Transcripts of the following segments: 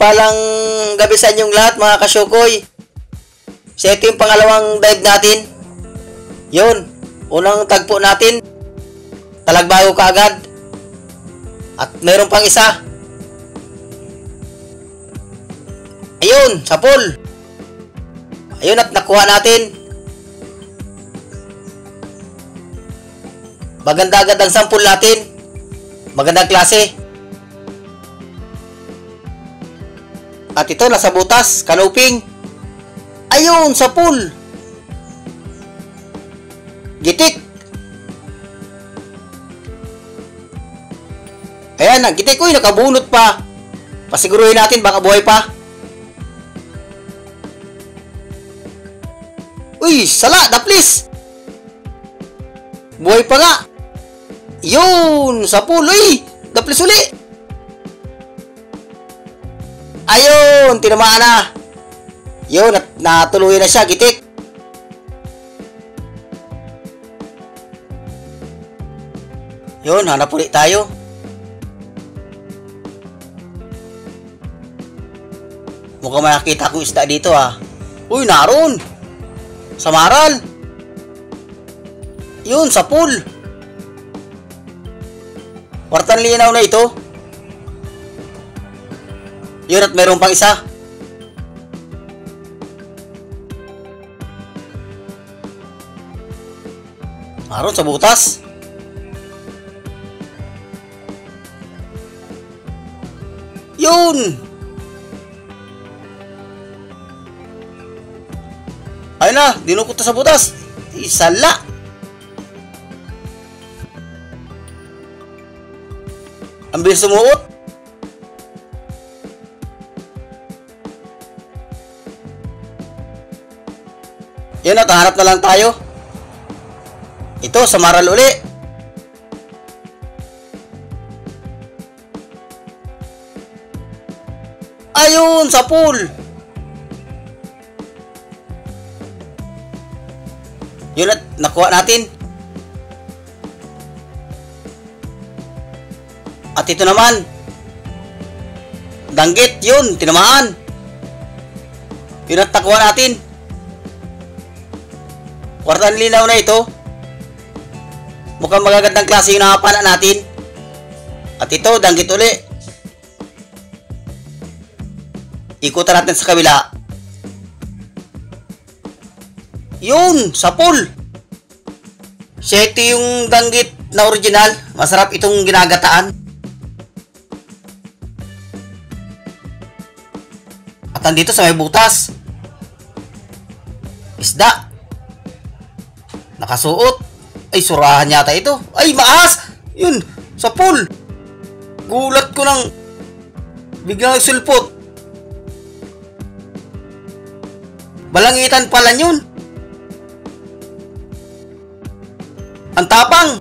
Mapagpalang gabi sa inyong lahat mga kasyukoy. So ito yung pangalawang dive natin. Yun, unang tagpo natin. Talagbago kaagad. At mayroon pang isa. Ayun, sa pool. Ayun at nakuha natin. Maganda agad ang sample natin. Magandang klase. At ito, nasa butas, kanuping. Ayun, sa pool. Gitik. Ayan, ang gitik. Uy, nakabunot pa. Pasiguruhin natin, baka buhay pa. Uy, sala, daplis. Buhay pa nga. Yun, sa pool. Uy, daplis uli. Ayun, tinamaan na. Yun, natuluyan na siya, gitik. Yun, hanap ulit tayo. Mukhang makakita akong isda dito ah. Uy, naroon. Sa maral. Yun, sa pool. Kwartan linaw na ito. Yun, at mayroon pang isa. Naroon sa butas. Yun. Ayun na, dinukot na sa butas. Isala. Ang bilis sumuot. Yun at harap na lang tayo. Ito, sa maral uli. Ayun, sa pool. Yun at nakuha natin. At ito naman. Danggit, yun, tinamaan. Yun at nakuha natin. Kwartan linaw na ito. Mukhang magagandang klase yung nakapana natin. At ito, danggit uli. Ikutan natin sa kabila. Yun, sa pool. Siya ito yung danggit na original. Masarap itong ginagataan. At andito sa may butas. Isda. Nakasuot. Ay, surahan yata ito. Ay, maas! Yun, sa pool. Gulat ko nang biglang nagsulpot. Balangitan pala yun. Ang tapang.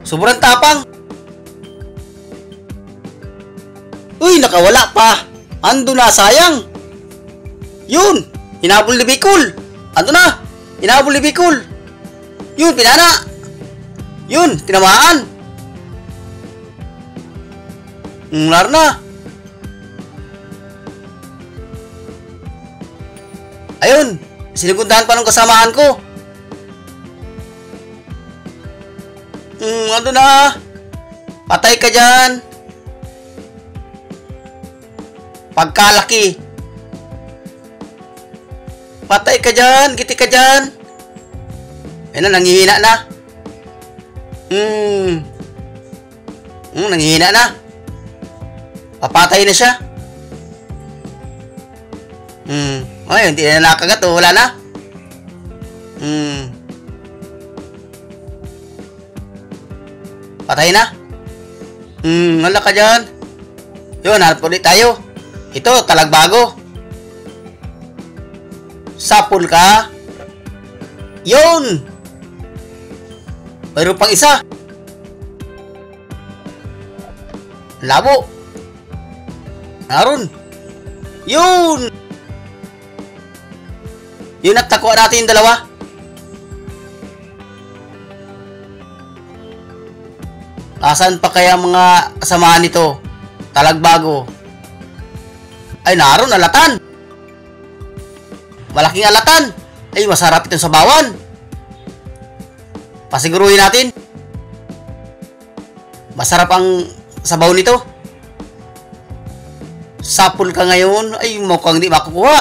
Sobrang tapang. Uy, nakawala pa. Ando na, sayang. Yun, hinabol ni Bicol. Ando na. Hinabol ni Bicol. Yun, pinana. Yun, tinamaan. Lar na. Ayun, sinigundahan pa ng kasamaan ko. Ano na? Patay ka dyan. Pagkalaki. Patay ka dyan, gitik ka dyan. Ayun na, nanghihina na. Nanghihina na. Papatay na siya. Ayun, hindi na nakagat. Wala na. Patay na. Wala ka dyan. Yun, hanap ulit tayo. Ito, talagbago. Sapul ka. Yun. Mayroon pang isa. Labo. Naroon. Yun. Yun at nakuha natin yung dalawa. Asan pa kaya mga kasamahan nito? Talagbago. Ay, naroon, alatan. Malaking alatan. Ay, masarap itong sabawan. Pasiguruhin natin. Masarap ang sabaw nito. Sapul ka ngayon. Ay, mukhang di makukuha.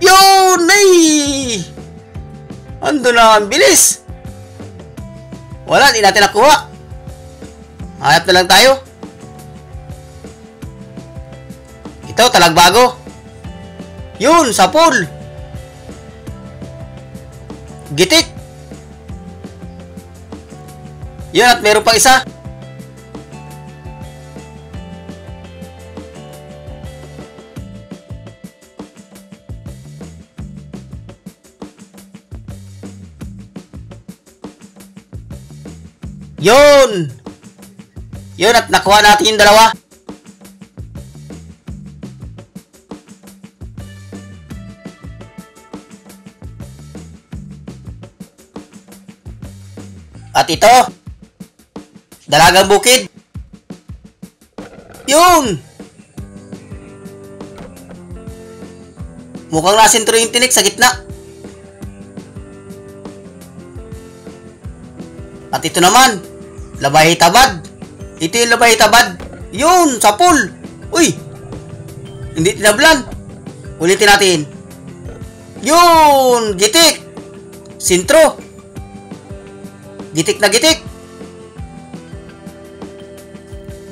Yun! Ay! Ando na ang bilis. Wala, di natin nakuha. Hanap na lang tayo. Ito, talagbago. Yun, sapul. Gitik. Yun, at meron pang isa. Yun! Yun, at nakuha natin yung dalawa. At ito, dalagang bukid. Yun! Mukhang nasentro yung tinik sa gitna. At ito naman, labay tabad. Ito yung labay tabad. Yun, sapul. Uy, hindi tinablan. Ulitin natin. Yun, gitik. Sintro. Gitik na gitik.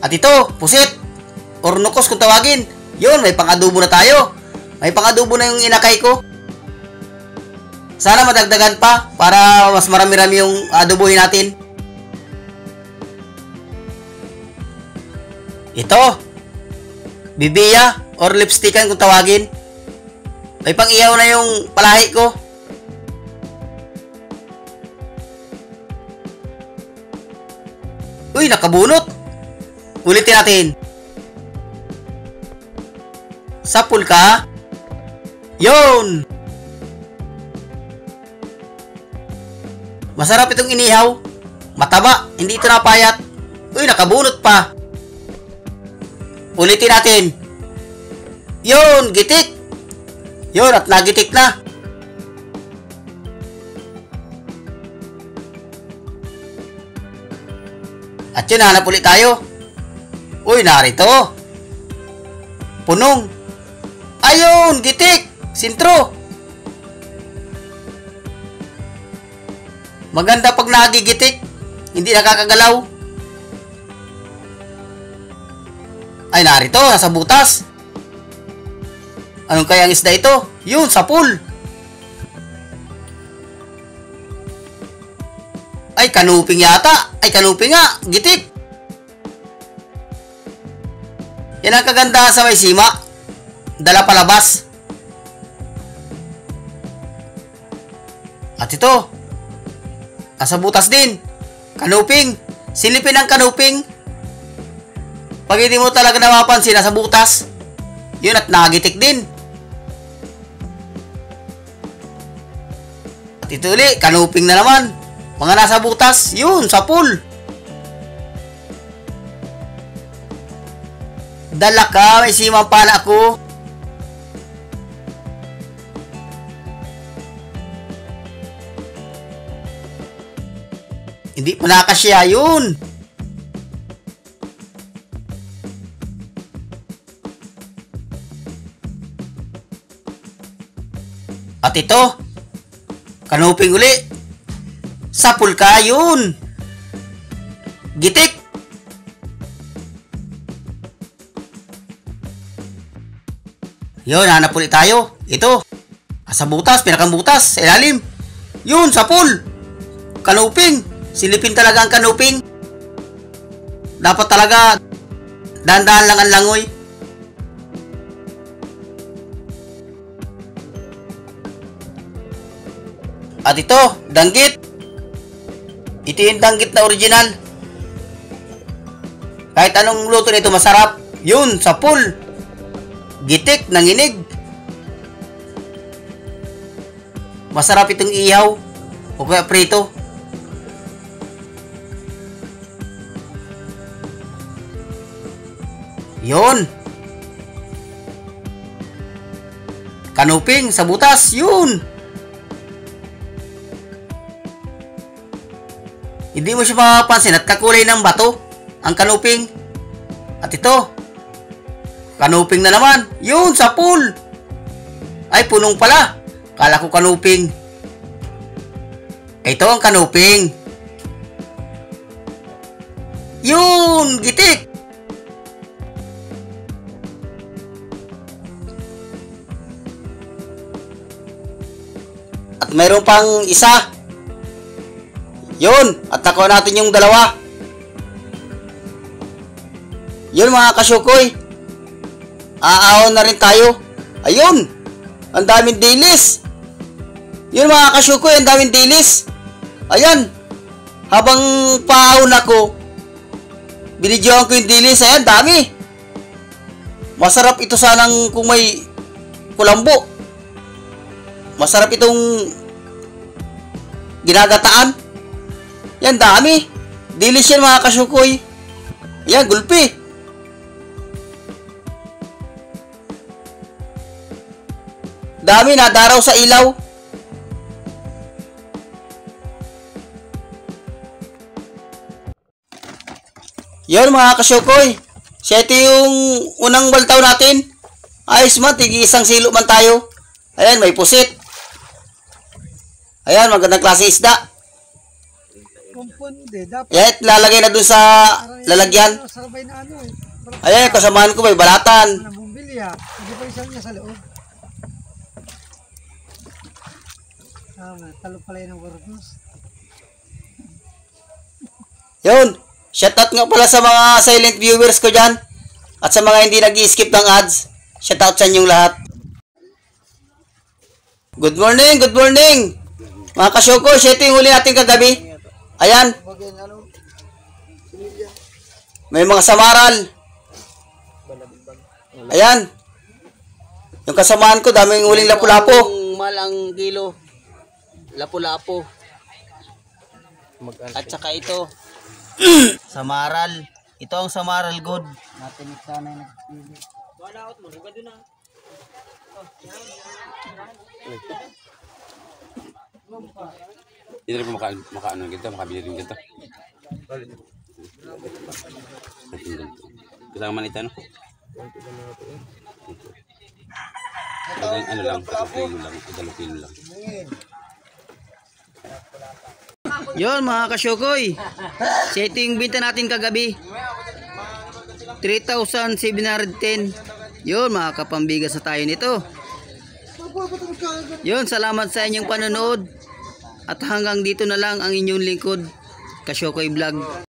At ito, pusit. Or nukos kung tawagin. Yun, may pang-adobo na tayo. May pang-adobo na yung inakay ko. Sana madagdagan pa para mas marami-rami yung adobohin natin. Ito, bibiya or lipstickan kung tawagin. May pang-ihaw na yung palahi ko. Uy, nakabunot. Ulitin natin. Sapul ka. Yun. Masarap itong inihaw. Mataba, hindi ito napayat. Uy, nakabunot pa. Ulitin natin. Yun, gitik. Yun, at nagitik na. At yun, hanap ulit tayo. Uy, narito. Punong. Ayun, gitik. Sintro. Maganda pag nagigitik. Hindi nakakagalaw. Ay, narito, nasa butas. Anong kaya ang isda ito? Yun, sapul. Ay, kanuping yata. Ay, kanuping nga. Gitik. Yan ang kagandahan sa may sima. Dala palabas. At ito, nasa butas din. Kanuping. Silipin ang kanuping. Pag hindi mo talaga napapansin, nasa butas. Yun, at nagitik din. At ito ulit, kanuping na naman. Mga nasa butas. Yun, sapul. Dala ka, may simang pala ako. Hindi pa nakasya, yun. At ito, kanuping uli. Sapul ka, yun. Gitik. Yun, hanap ulit tayo. Ito, sa butas, pinakang butas, sa ilalim. Yun, sapul. Kanuping. Silipin talaga ang kanuping. Dapat talaga, dahan-dahan lang ang langoy. At ito, danggit. Ito yung danggit na original. Kahit anong luto nito masarap. Yun, sapul. Gitik, nanginig. Masarap itong ihaw. O kaya prito. Yun. Kanuping sa butas. Yun. Hindi mo siya mapapansin at kakulay ng bato ang kanuping. At ito, kanuping na naman. Yun, sa pool. Ay, punong pala. Kala ko kanuping. Ito ang kanuping. Yun, gitik. At mayroon pang isa. Yun, at nakuha natin yung dalawa. Yun mga kasyukoy. Aahon na rin tayo. Ayun, ang daming dilis. Yun mga kasyukoy, ang daming dilis. Ayan, habang paahon ako, binidyoan ko yung dilis. Ayan, dami. Masarap ito sanang kung may kulambo. Masarap itong ginagataan. Yan, dami. Dilis yan mga kasyukoy. Yan, gulpi. Dami, nadaraw sa ilaw. Yan mga kasyukoy. Ito yung unang baltaw natin. Ayos man, tigi isang silo man tayo. Ayan, may pusit. Ayan, magandang klase isda. Ayan, lalagay na dun sa lalagyan. Ayan, kasamahan ko may balatan. Yun, shoutout nga pala sa mga silent viewers ko dyan. At sa mga hindi nag-i-skip ng ads. Shoutout sa inyong lahat. Good morning, good morning. Mga kasyoko, ito yung huli natin kagabi. Ayan. May mga samaral. Ayan. Yung kasamahan ko, daming huling lapu-lapo. Malang kilo. Lapu-lapo. At saka ito. Samaral. Ito ang samaral good. Natin sana yung nagpili. Wala out mo. Huwag doon na. Hindi rin po makaano ng ganito, makabili rin ganito. Kailangan man ito, no? Ano lang, 3 kilo lang, 2 kilo lang. Yun mga kasyukoy. Ito yung binta natin kagabi. 3,710. Yun, makakapambigas na tayo nito. Yun, salamat sa inyong panonood. At hanggang dito na lang ang inyong lingkod, Kasyukoy Vlog.